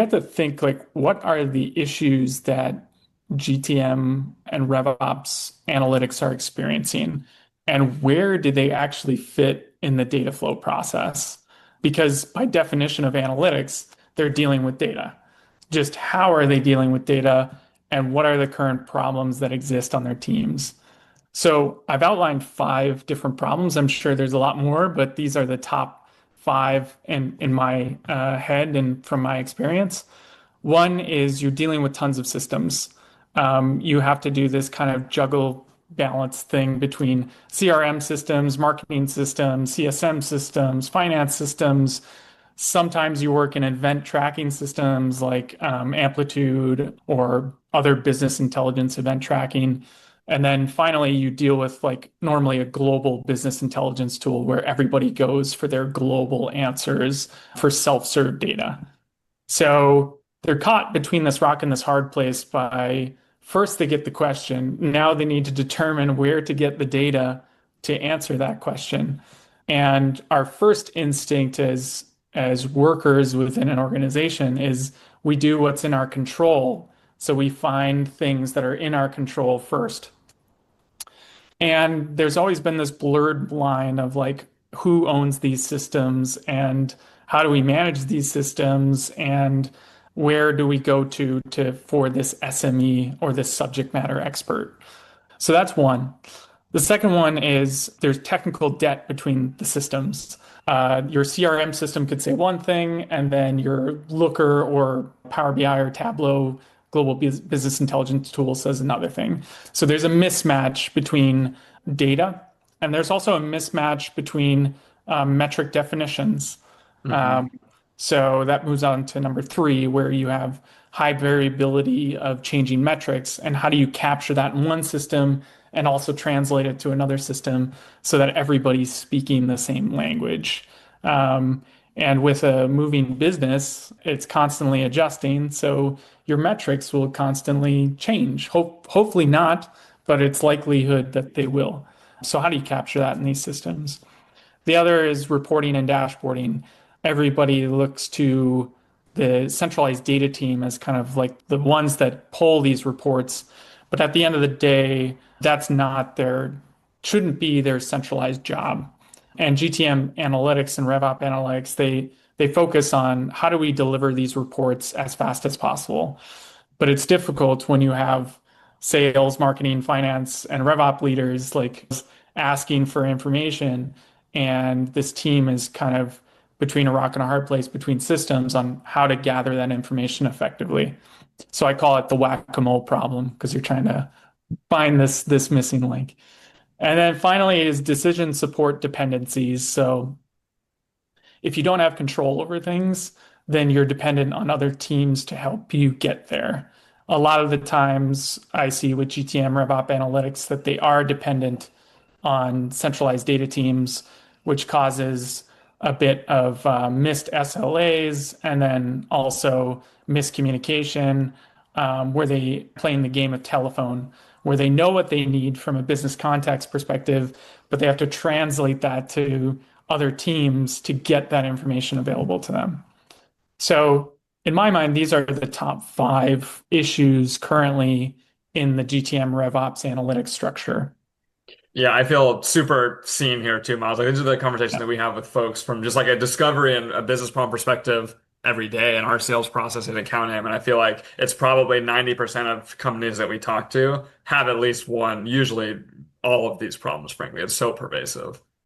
have to think like what are the issues that GTM and RevOps analytics are experiencing, and where do they actually fit in the data flow process? Because by definition of analytics, they're dealing with data. Just how are they dealing with data, and what are the current problems that exist on their teams? So I've outlined five different problems. I'm sure there's a lot more, but these are the top five in my head and from my experience. One is you're dealing with tons of systems. You have to do this kind of juggle balance thing between CRM systems, marketing systems, CSM systems, finance systems. Sometimes you work in event tracking systems like Amplitude or other business intelligence event tracking. And then finally, you deal with like normally a global business intelligence tool where everybody goes for their global answers for self-serve data. So they're caught between this rock and this hard place by first they get the question. Now they need to determine where to get the data to answer that question. And our first instinct as workers within an organization is we do what's in our control. So we find things that are in our control first. And there's always been this blurred line of like who owns these systems and how do we manage these systems and where do we go to for this SME or this subject matter expert. So that's one. The second one is there's technical debt between the systems. Your CRM system could say one thing, and then your Looker or Power BI or Tableau global business intelligence tool says another thing. So there's a mismatch between data, and there's also a mismatch between metric definitions. Hmm. Um, so that moves on to number three, where you have high variability of changing metrics, and how do you capture that in one system and also translate it to another system so that everybody's speaking the same language. And with a moving business, it's constantly adjusting. So your metrics will constantly change. Hopefully not, but it's likelihood that they will. So how do you capture that in these systems? The other is reporting and dashboarding. Everybody looks to the centralized data team as kind of like the ones that pull these reports. But at the end of the day, that's not shouldn't be their centralized job. And GTM analytics and RevOp analytics, they focus on how do we deliver these reports as fast as possible. But it's difficult when you have sales, marketing, finance, and RevOp leaders like asking for information, and this team is kind of between a rock and a hard place between systems on how to gather that information effectively. So I call it the whack-a-mole problem because you're trying to find this missing link. And then finally is decision support dependencies. So if you don't have control over things, then you're dependent on other teams to help you get there. A lot of the times I see with GTM RevOp Analytics that they are dependent on centralized data teams, which causes a bit of missed SLAs and then also miscommunication, where they play in the game of telephone, where they know what they need from a business context perspective, but they have to translate that to other teams to get that information available to them. So, in my mind, these are the top five issues currently in the GTM RevOps analytics structure. Yeah, I feel super seen here too, Miles. Like, these are the conversations Yeah. that we have with folks from just like a discovery and a business problem perspective every day in our sales process and accounting. And I feel like it's probably 90% of companies that we talk to have at least one, usually all of these problems, frankly. It's so pervasive.